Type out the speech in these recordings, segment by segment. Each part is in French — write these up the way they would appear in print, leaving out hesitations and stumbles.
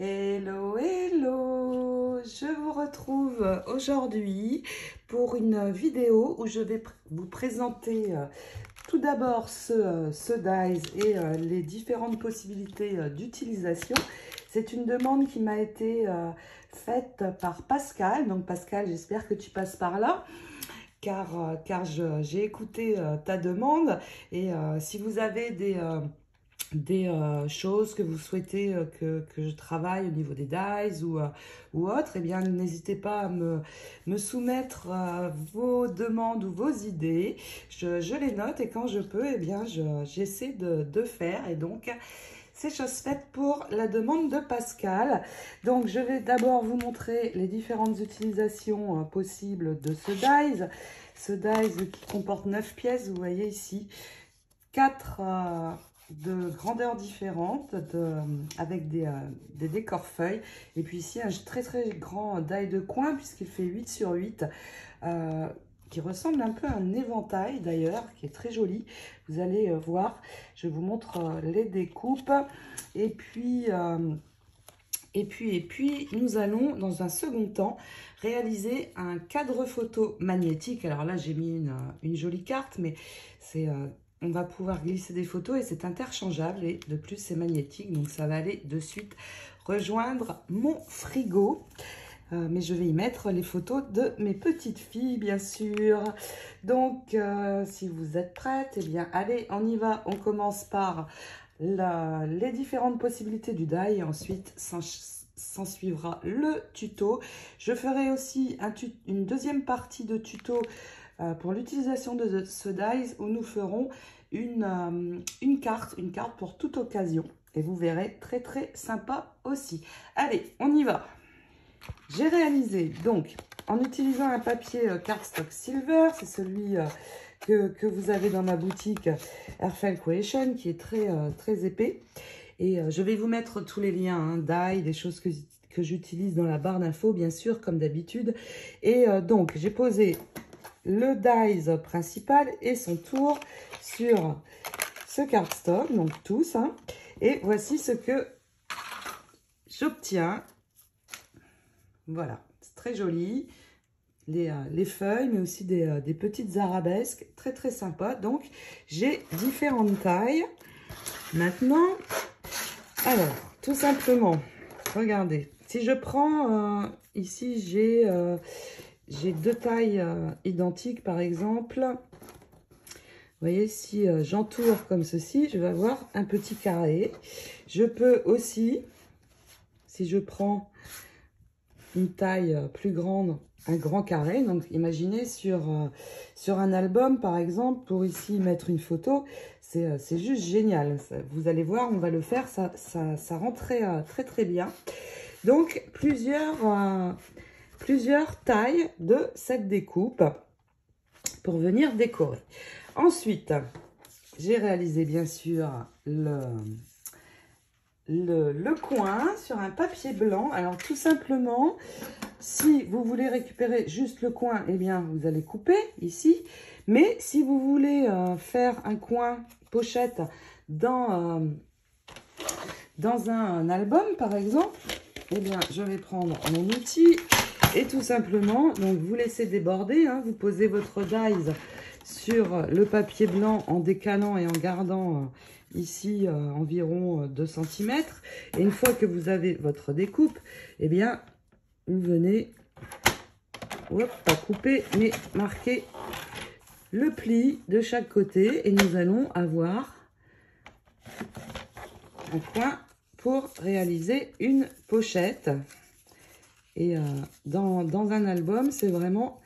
Hello, hello! Je vous retrouve aujourd'hui pour une vidéo où je vais vous présenter tout d'abord ce dies et les différentes possibilités d'utilisation. C'est une demande qui m'a été faite par Pascal. Donc Pascal, j'espère que tu passes par là. Car j'ai écouté ta demande et si vous avez des choses que vous souhaitez que je travaille au niveau des dies ou autre, eh bien n'hésitez pas à me soumettre vos demandes ou vos idées. Je les note et quand je peux, eh bien j'essaie de faire. Et donc, c'est chose faite pour la demande de Pascal. Donc, je vais d'abord vous montrer les différentes utilisations possibles de ce dies. Ce dies qui comporte 9 pièces, vous voyez ici, 4 de grandeurs différentes, avec des décors feuilles. Et puis ici, un très très grand die de coin, puisqu'il fait 8 sur 8. Qui ressemble un peu à un éventail d'ailleurs, qui est très joli. Vous allez voir, je vous montre les découpes. Et puis, nous allons dans un second temps réaliser un cadre photo magnétique. Alors là, j'ai mis une jolie carte, mais c'est... on va pouvoir glisser des photos et c'est interchangeable et de plus c'est magnétique, donc ça va aller de suite rejoindre mon frigo. Mais je vais y mettre les photos de mes petites filles, bien sûr. Donc, si vous êtes prêtes, eh bien, allez, on y va. On commence par les différentes possibilités du die et ensuite s'en suivra le tuto. Je ferai aussi une deuxième partie de tuto pour l'utilisation de ce dies où nous ferons une carte pour toute occasion. Et vous verrez, très très sympa aussi. Allez, on y va. J'ai réalisé donc en utilisant un papier cardstock silver, c'est celui que vous avez dans ma boutique Airfile Creation qui est très épais. Et je vais vous mettre tous les liens, hein, die, des choses que j'utilise dans la barre d'infos, bien sûr, comme d'habitude. Et donc, j'ai posé le dies principal et son tour sur ce cardstock, donc tous. Hein, et voici ce que j'obtiens. Voilà, c'est très joli. Les feuilles, mais aussi des petites arabesques. Très, très sympa. Donc, j'ai différentes tailles. Maintenant, alors, tout simplement, regardez. Si je prends, ici, j'ai deux tailles identiques, par exemple. Vous voyez, si j'entoure comme ceci, je vais avoir un petit carré. Je peux aussi, si je prends une taille plus grande, un grand carré. Donc, imaginez sur un album, par exemple, pour ici mettre une photo, c'est juste génial. Vous allez voir, on va le faire, ça rend très, très bien. Donc, plusieurs tailles de cette découpe pour venir décorer. Ensuite, j'ai réalisé, bien sûr, le coin sur un papier blanc. Alors tout simplement, si vous voulez récupérer juste le coin, eh bien vous allez couper ici. Mais si vous voulez faire un coin pochette dans un album par exemple, eh bien je vais prendre mon outil et tout simplement, donc vous laissez déborder, hein, vous posez votre dies sur le papier blanc en décalant et en gardant ici environ 2 cm. Et une fois que vous avez votre découpe, eh bien, vous venez, pas couper, mais marquer le pli de chaque côté. Et nous allons avoir un coin pour réaliser une pochette. Et dans un album, c'est vraiment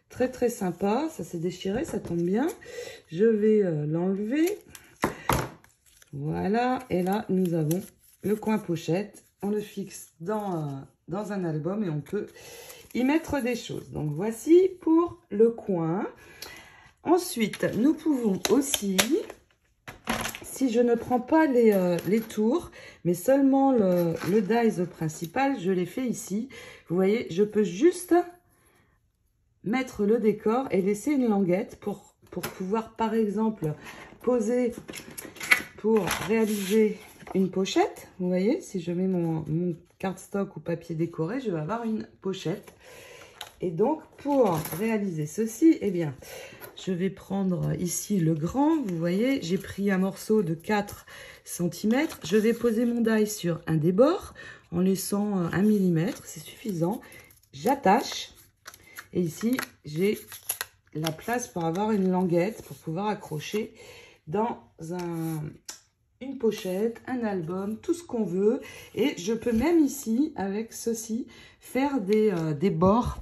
très très sympa. Ça s'est déchiré, ça tombe bien. Je vais l'enlever. Voilà, et là, nous avons le coin pochette. On le fixe dans un album et on peut y mettre des choses. Donc, voici pour le coin. Ensuite, nous pouvons aussi, si je ne prends pas les tours, mais seulement le dies principal, je l'ai fait ici. Vous voyez, je peux juste mettre le décor et laisser une languette pour pouvoir, par exemple, poser... pour réaliser une pochette. Vous voyez, si je mets mon cardstock ou papier décoré, je vais avoir une pochette. Et donc, pour réaliser ceci, eh bien, je vais prendre ici le grand. Vous voyez, j'ai pris un morceau de 4 cm. Je vais poser mon die sur un des bords en laissant 1 mm. C'est suffisant. J'attache. Et ici, j'ai la place pour avoir une languette pour pouvoir accrocher dans une pochette, un album, tout ce qu'on veut. Et je peux même ici, avec ceci, faire des bords.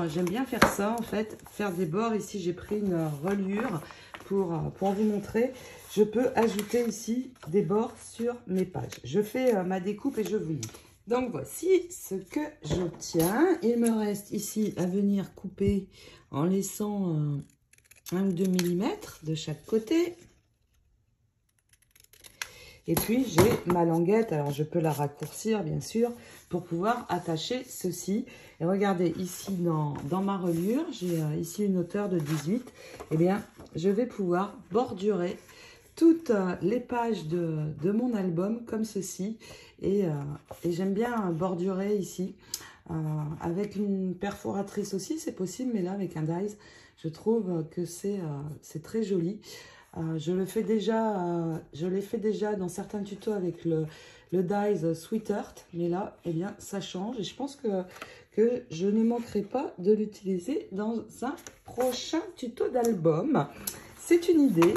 J'aime bien faire ça en fait, faire des bords. Ici j'ai pris une reliure pour vous montrer. Je peux ajouter ici des bords sur mes pages. Je fais ma découpe et je vous dis. Donc voici ce que j'obtiens. Il me reste ici à venir couper en laissant 1 ou 2 mm de chaque côté. Et puis, j'ai ma languette. Alors, je peux la raccourcir, bien sûr, pour pouvoir attacher ceci. Et regardez, ici, dans ma reliure, j'ai ici une hauteur de 18. Eh bien, je vais pouvoir bordurer toutes les pages de mon album comme ceci. Et j'aime bien bordurer ici. Avec une perforatrice aussi, c'est possible. Mais là, avec un dies, je trouve que c'est très joli. Je l'ai fait déjà dans certains tutos avec le dies Sweet Earth, mais là, eh bien, ça change et je pense que je ne manquerai pas de l'utiliser dans un prochain tuto d'album. C'est une idée.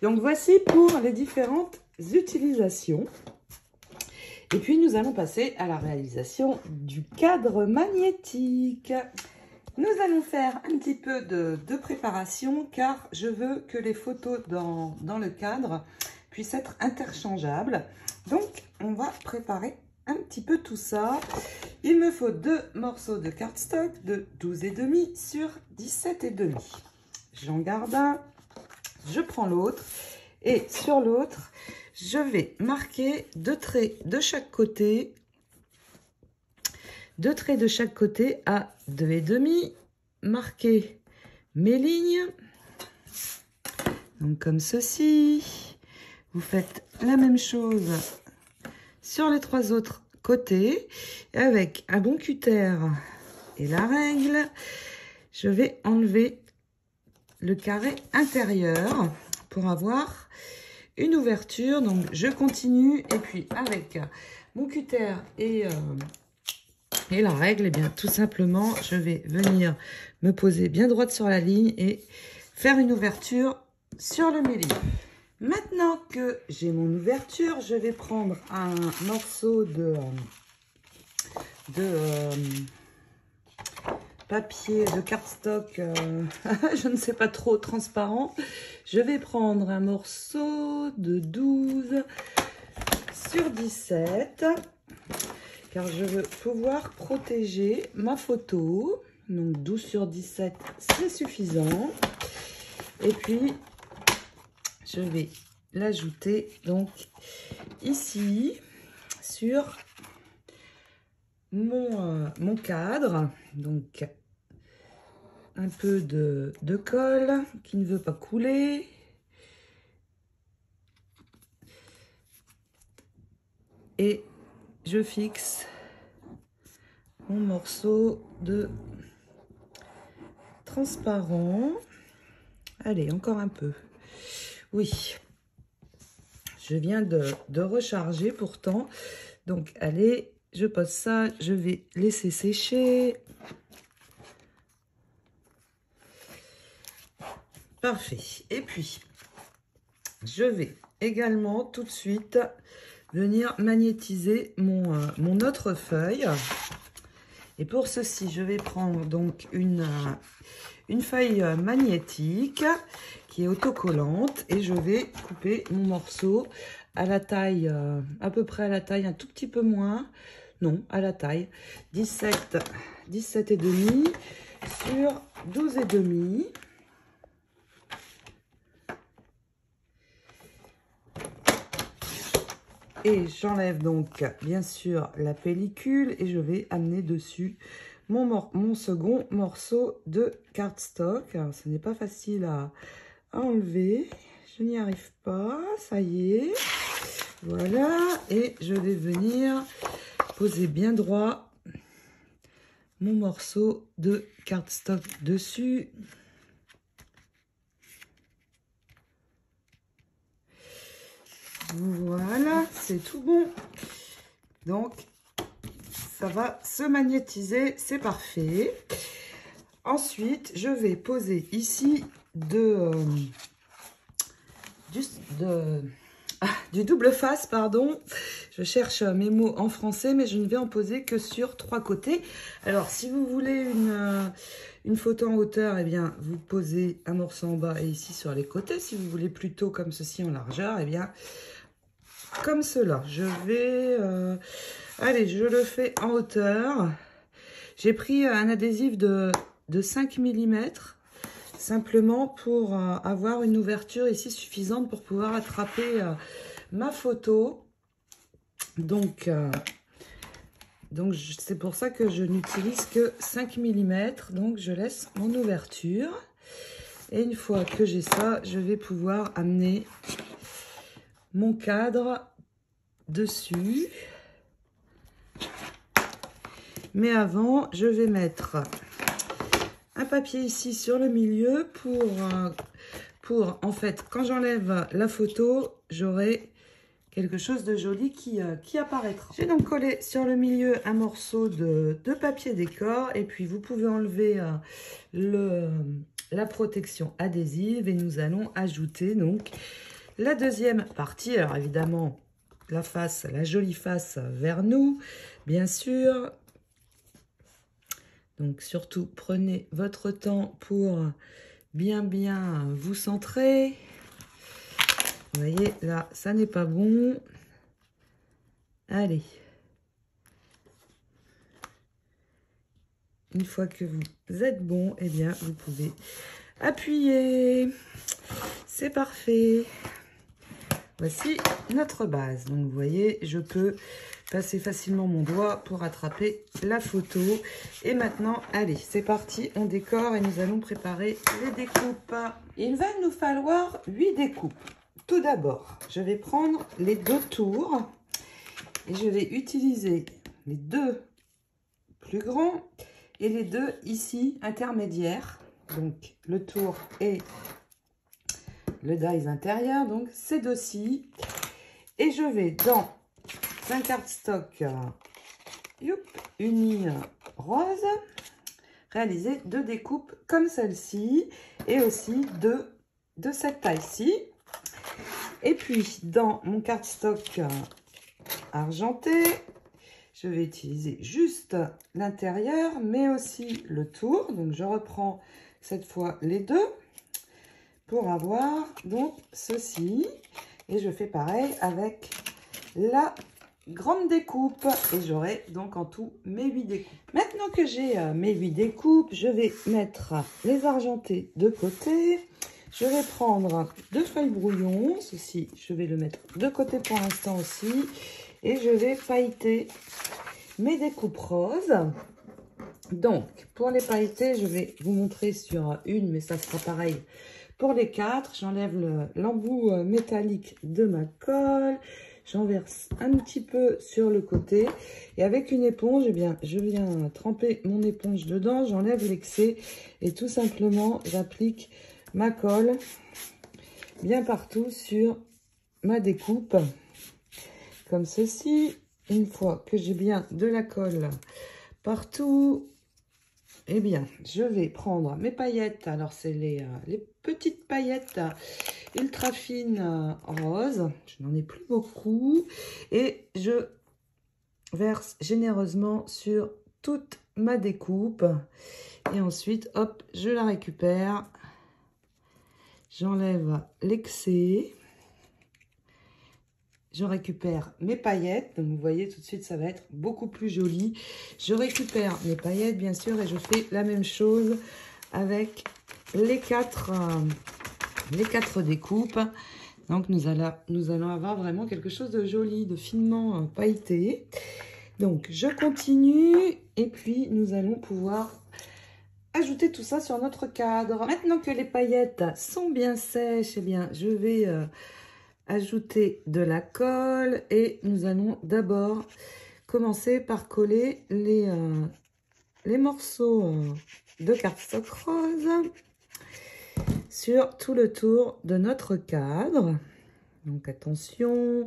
Donc, voici pour les différentes utilisations. Et puis, nous allons passer à la réalisation du cadre magnétique. Nous allons faire un petit peu de préparation car je veux que les photos dans le cadre puissent être interchangeables. Donc, on va préparer un petit peu tout ça. Il me faut 2 morceaux de cardstock de 12,5 sur 17,5. J'en garde un, je prends l'autre et sur l'autre, je vais marquer 2 traits de chaque côté. 2 traits de chaque côté à 2,5, marquer mes lignes, donc comme ceci. Vous faites la même chose sur les 3 autres côtés. Avec un bon cutter et la règle, je vais enlever le carré intérieur pour avoir une ouverture. Donc je continue et puis avec mon cutter et la règle, eh bien, tout simplement, je vais venir me poser bien droite sur la ligne et faire une ouverture sur le milieu. Maintenant que j'ai mon ouverture, je vais prendre un morceau de papier, de cardstock, je ne sais pas trop, transparent. Je vais prendre un morceau de 12 sur 17. Car je veux pouvoir protéger ma photo. Donc 12 sur 17, c'est suffisant. Et puis, je vais l'ajouter donc ici sur mon cadre. Donc, un peu de colle qui ne veut pas couler. Et je fixe mon morceau de transparent. Allez, encore un peu. Oui, je viens de recharger pourtant. Donc, allez, je pose ça. Je vais laisser sécher. Parfait. Et puis, je vais également tout de suite venir magnétiser mon autre feuille. Et pour ceci, je vais prendre donc une feuille magnétique qui est autocollante et je vais couper mon morceau à la taille, à peu près à la taille, un tout petit peu moins, non, à la taille, 17,5 sur 12,5. Et j'enlève donc bien sûr la pellicule et je vais amener dessus mon second morceau de cardstock. Alors, ce n'est pas facile à enlever, je n'y arrive pas, ça y est. Voilà, et je vais venir poser bien droit mon morceau de cardstock dessus. Voilà, c'est tout bon. Donc, ça va se magnétiser, c'est parfait. Ensuite, je vais poser ici du double face, pardon. Je cherche mes mots en français, mais je ne vais en poser que sur 3 côtés. Alors, si vous voulez une photo en hauteur, eh bien, vous posez un morceau en bas et ici sur les côtés. Si vous voulez plutôt comme ceci en largeur, eh bien, comme cela. Je vais... allez, je le fais en hauteur. J'ai pris un adhésif de 5 mm, simplement pour avoir une ouverture ici suffisante pour pouvoir attraper ma photo. Donc c'est pour ça que je n'utilise que 5 mm. Donc, je laisse mon ouverture. Et une fois que j'ai ça, je vais pouvoir amener mon cadre dessus. Mais avant, je vais mettre un papier ici sur le milieu pour en fait, quand j'enlève la photo, j'aurai quelque chose de joli qui apparaîtra. J'ai donc collé sur le milieu un morceau de papier décor et puis vous pouvez enlever la protection adhésive et nous allons ajouter donc la deuxième partie. Alors évidemment, la face, la jolie face vers nous, bien sûr. Donc surtout, prenez votre temps pour bien vous centrer. Vous voyez, là, ça n'est pas bon. Allez. Une fois que vous êtes bon, eh bien, vous pouvez appuyer. C'est parfait. Voici notre base. Donc, vous voyez, je peux passer facilement mon doigt pour attraper la photo. Et maintenant, allez, c'est parti, on décore et nous allons préparer les découpes. Il va nous falloir 8 découpes. Tout d'abord, je vais prendre les 2 tours et je vais utiliser les 2 plus grands et les 2 ici intermédiaires. Donc, le tour et le dies intérieur, donc ces deux-ci. Et je vais dans un cardstock uni rose réaliser 2 découpes comme celle-ci et aussi 2 de cette taille-ci. Et puis dans mon cardstock argenté, je vais utiliser juste l'intérieur mais aussi le tour. Donc je reprends cette fois les 2 pour avoir donc ceci. Et je fais pareil avec la grande découpe. Et j'aurai donc en tout mes 8 découpes. Maintenant que j'ai mes 8 découpes, je vais mettre les argentés de côté. Je vais prendre 2 feuilles brouillon. Ceci, je vais le mettre de côté pour l'instant aussi. Et je vais pailleter mes découpes roses. Donc, pour les pailleter, je vais vous montrer sur une, mais ça sera pareil pour les 4. J'enlève l'embout métallique de ma colle. J'en verse un petit peu sur le côté. Et avec une éponge, eh bien, je viens tremper mon éponge dedans. J'enlève l'excès et tout simplement, j'applique ma colle bien partout sur ma découpe. Comme ceci. Une fois que j'ai bien de la colle partout, eh bien, je vais prendre mes paillettes. Alors, c'est les petites paillettes ultra fines roses. Je n'en ai plus beaucoup. Et je verse généreusement sur toute ma découpe. Et ensuite, hop, je la récupère. J'enlève l'excès. Je récupère mes paillettes. Donc, vous voyez, tout de suite, ça va être beaucoup plus joli. Je récupère mes paillettes, bien sûr, et je fais la même chose avec les 4 découpes. Donc, nous allons avoir vraiment quelque chose de joli, de finement pailleté. Donc, je continue et puis nous allons pouvoir ajouter tout ça sur notre cadre. Maintenant que les paillettes sont bien sèches, eh bien, je vais ajouter de la colle et nous allons d'abord commencer par coller les morceaux de cardstock rose sur tout le tour de notre cadre. Donc attention,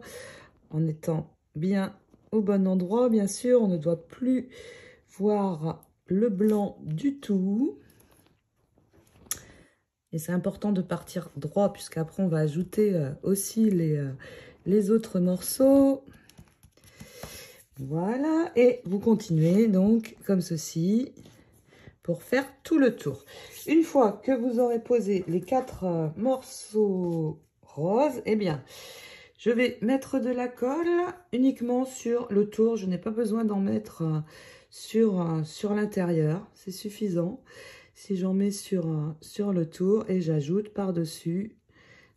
en étant bien au bon endroit, bien sûr, on ne doit plus voir le blanc du tout. Et c'est important de partir droit, puisqu'après on va ajouter aussi les autres morceaux. Voilà, et vous continuez donc comme ceci pour faire tout le tour. Une fois que vous aurez posé les 4 morceaux roses, eh bien, je vais mettre de la colle uniquement sur le tour. Je n'ai pas besoin d'en mettre sur l'intérieur, c'est suffisant. Si j'en mets sur le tour et j'ajoute par-dessus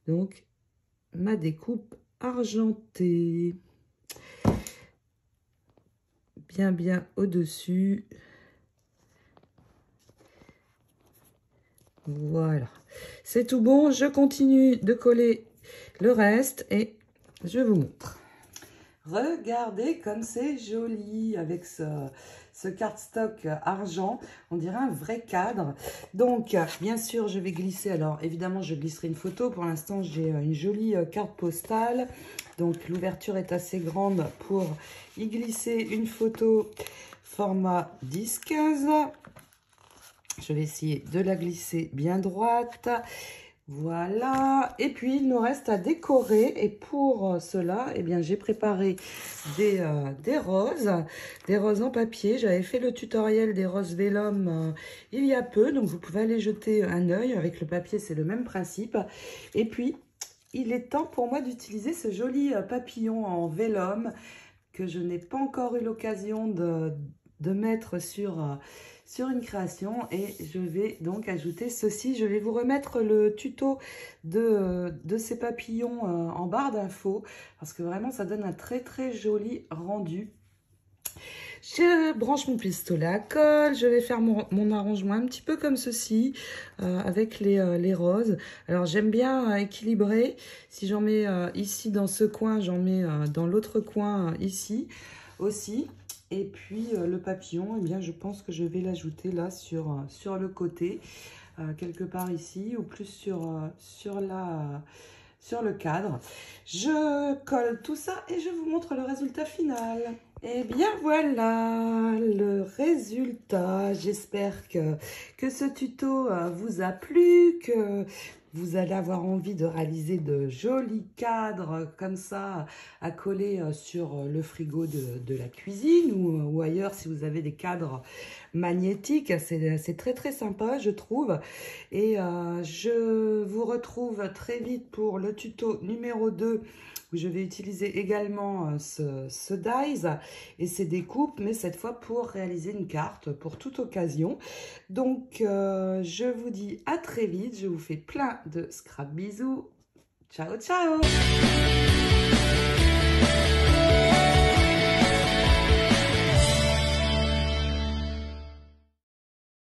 donc ma découpe argentée. Bien au-dessus. Voilà. C'est tout bon. Je continue de coller le reste et je vous montre. Regardez comme c'est joli avec ce cardstock argent. On dirait un vrai cadre. Donc, bien sûr, je vais glisser. Alors, évidemment, je glisserai une photo. Pour l'instant, j'ai une jolie carte postale. Donc, l'ouverture est assez grande pour y glisser une photo format 10-15. Je vais essayer de la glisser bien droite. Voilà, et puis il nous reste à décorer et pour cela, eh bien j'ai préparé des roses en papier. J'avais fait le tutoriel des roses vellum il y a peu, donc vous pouvez aller jeter un œil. Avec le papier, c'est le même principe. Et puis, il est temps pour moi d'utiliser ce joli papillon en vellum que je n'ai pas encore eu l'occasion de mettre sur une création, et je vais donc ajouter ceci. Je vais vous remettre le tuto de ces papillons en barre d'infos parce que vraiment ça donne un très joli rendu. Je branche mon pistolet à colle, je vais faire mon arrangement un petit peu comme ceci avec les roses. Alors j'aime bien équilibrer, si j'en mets ici dans ce coin, j'en mets dans l'autre coin ici aussi. Et puis le papillon, eh bien, je pense que je vais l'ajouter là sur le côté, quelque part ici, ou plus sur le cadre. Je colle tout ça et je vous montre le résultat final. Et bien voilà le résultat. J'espère que ce tuto vous a plu, que vous allez avoir envie de réaliser de jolis cadres comme ça à coller sur le frigo de la cuisine ou ailleurs si vous avez des cadres magnétiques. C'est très sympa, je trouve. Et je vous retrouve très vite pour le tuto numéro 2 où je vais utiliser également ce dies et ses découpes, mais cette fois pour réaliser une carte pour toute occasion. Donc, je vous dis à très vite. Je vous fais plein de scrap bisous. Ciao, ciao!